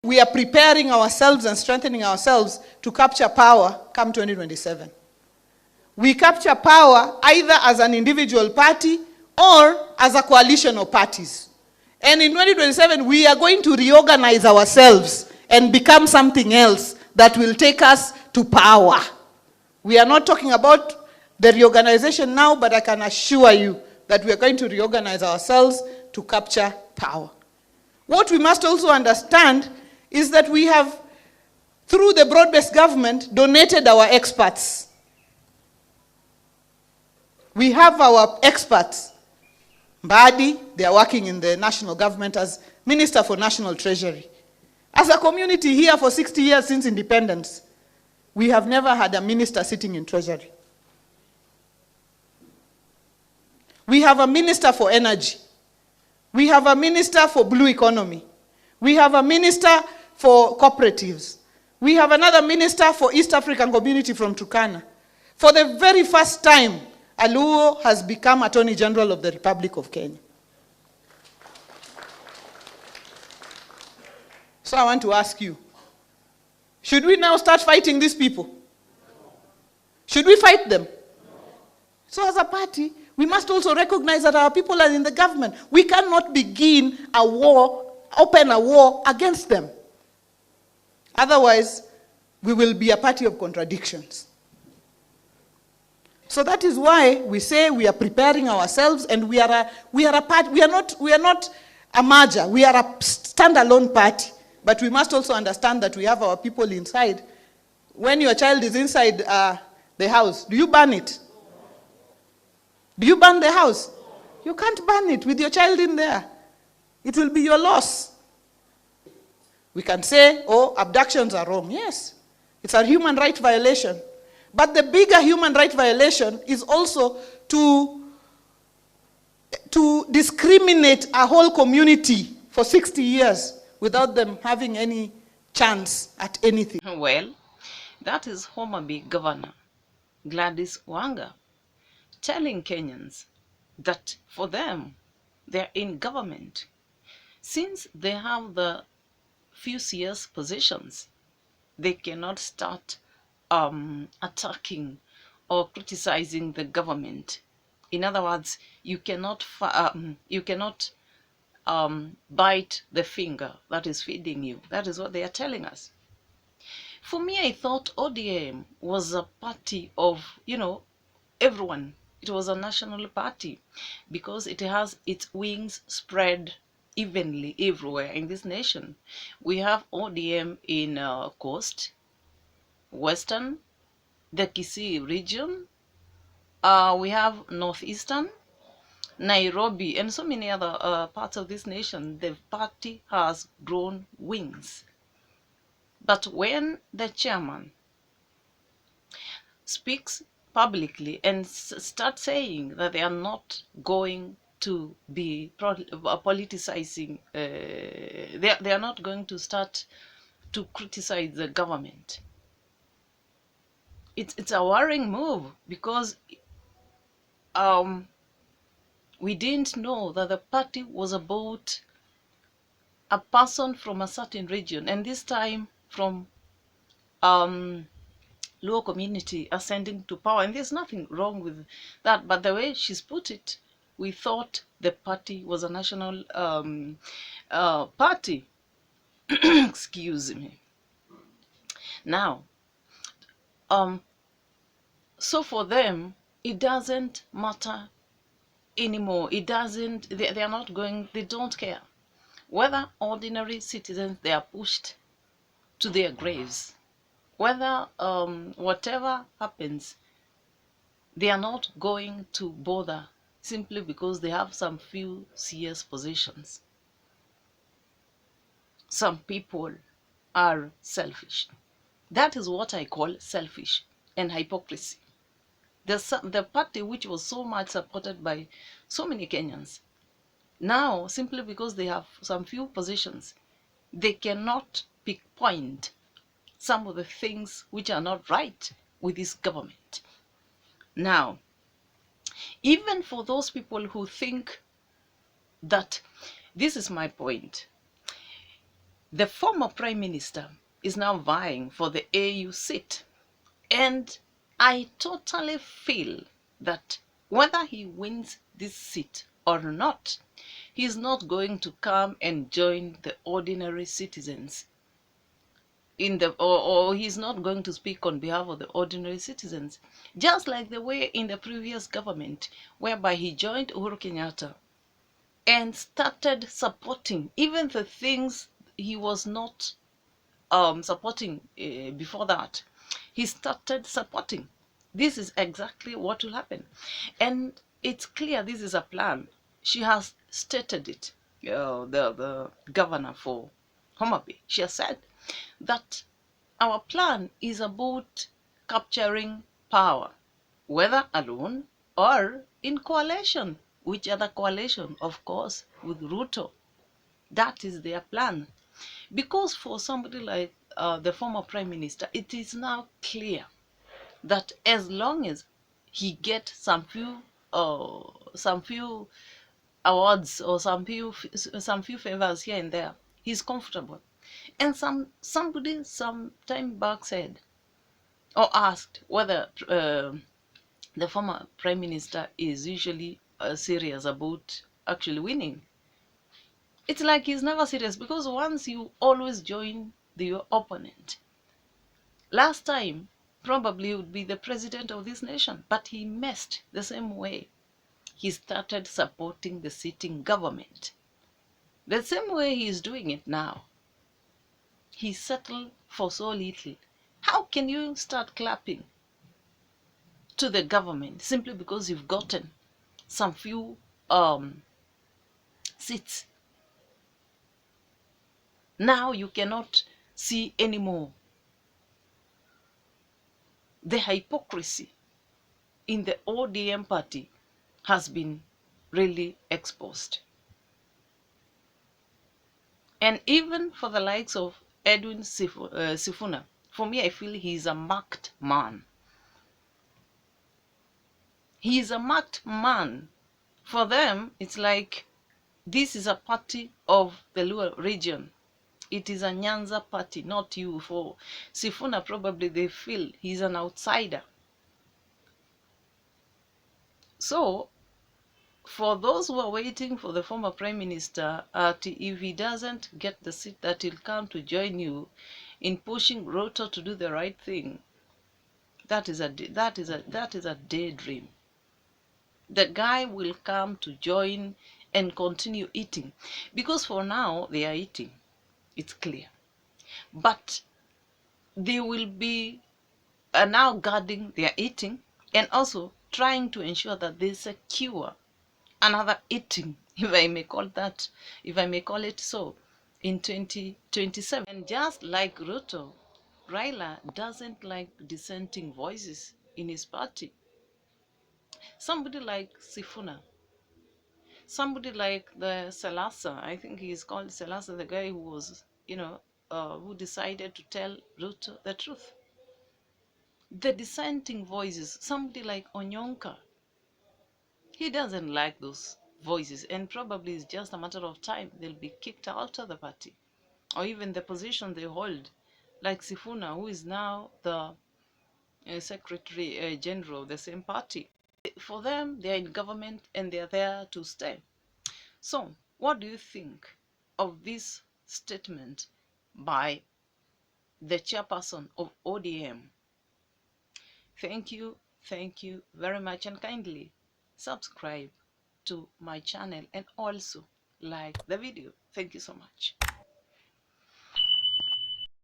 We are preparing ourselves and strengthening ourselves to capture power come 2027. We capture power either as an individual party or as a coalition of parties. And in 2027, we are going to reorganize ourselves and become something else that will take us to power. We are not talking about the reorganization now, but I can assure you that we are going to reorganize ourselves to capture power. What we must also understand is that we have, through the broad-based government, donated our experts. We have our experts. Mbadi, they are working in the national government as Minister for National Treasury. As a community here for 60 years since independence, we have never had a minister sitting in Treasury. We have a minister for energy. We have a minister for blue economy. We have a minister for cooperatives. We have another minister for East African community from Turkana. For the very first time, Aluo has become Attorney General of the Republic of Kenya. So I want to ask you, should we now start fighting these people? Should we fight them? So as a party, we must also recognize that our people are in the government. We cannot begin a war, open a war against them. Otherwise, we will be a party of contradictions. So that is why we say we are preparing ourselves, and we are not a merger, we are a standalone party. But we must also understand that we have our people inside. When your child is inside the house, do you burn it? Do you burn the house? You can't burn it with your child in there. It will be your loss. We can say, oh, abductions are wrong. Yes, it's a human right violation. But the bigger human right violation is also to discriminate a whole community for 60 years without them having any chance at anything. Well, that is Homa Bay Governor Gladys Wanga telling Kenyans that for them, they're in government. Since they have the few CS positions, they cannot start attacking or criticizing the government. In other words, you cannot bite the finger that is feeding you. That is what they are telling us. For me, I thought ODM was a party of, everyone. It was a national party because it has its wings spread evenly everywhere in this nation. We have ODM in Coast, Western, the Kisii region. We have Northeastern, Nairobi, and so many other parts of this nation. The party has grown wings. But when the chairman speaks publicly and starts saying that they are not going to be politicizing, they are not going to start to criticize the government, it's a worrying move, because we didn't know that the party was about a person from a certain region, and this time from Luo community ascending to power. And there's nothing wrong with that, but the way she's put it, we thought the party was a national party. Excuse me. Now, so for them, it doesn't matter anymore. It doesn't, they are not going, they don't care whether ordinary citizens, they are pushed to their graves, whether whatever happens, they are not going to bother simply because they have some few CS positions. Some people are selfish. That is what I call selfish and hypocrisy. The party which was so much supported by so many Kenyans, now simply because they have some few positions, they cannot pinpoint some of the things which are not right with this government. Now, even for those people who think that, this is my point, The former Prime Minister is now vying for the AU seat. And I totally feel that whether he wins this seat or not, he's not going to come and join the ordinary citizens or he's not going to speak on behalf of the ordinary citizens, just like the way in the previous government, whereby he joined Uhuru Kenyatta and started supporting even the things he was not supporting before that. He started supporting. This is exactly what will happen. And it's clear this is a plan. She has stated it, the governor for Homa Bay. She has said that our plan is about capturing power, whether alone or in coalition. Which other coalition? Of course, with Ruto. That is their plan. Because for somebody like the former prime minister, it is now clear that as long as he gets some few awards or some few favors here and there, he's comfortable. And somebody some time back said or asked whether the former prime minister is usually serious about actually winning. It's like he's never serious, because once you always join your opponent, last time probably he would be the president of this nation, but he messed the same way. He started supporting the sitting government the same way he is doing it now. He settled for so little. How can you start clapping to the government simply because you've gotten some few seats? Now you cannot see anymore the hypocrisy in the ODM party has been really exposed. And even for the likes of Edwin Sifuna, for me, I feel he's a marked man. He's a marked man. For them, it's like this is a party of the Luo region. It is a Nyanza party, not you. For Sifuna, probably they feel he's an outsider. So, for those who are waiting for the former prime minister, if he doesn't get the seat, that he'll come to join you in pushing Ruto to do the right thing, that is a daydream. The guy will come to join and continue eating, because for now they are eating. It's clear, but they will be now guarding their eating and also trying to ensure that they secure another eating, if I may call it so, in 2027. And just like Ruto, Raila doesn't like dissenting voices in his party. Somebody like Sifuna, somebody like the Salasa, I think he's called Salasa, the guy who was, who decided to tell Ruto the truth. The dissenting voices, somebody like Onyonka, he doesn't like those voices, and probably it's just a matter of time they'll be kicked out of the party, or even the position they hold, like Sifuna, who is now the Secretary General of the same party. For them, they're in government and they're there to stay. So, what do you think of this statement by the chairperson of ODM? Thank you very much, and kindly subscribe to my channel and also like the video. Thank you so much.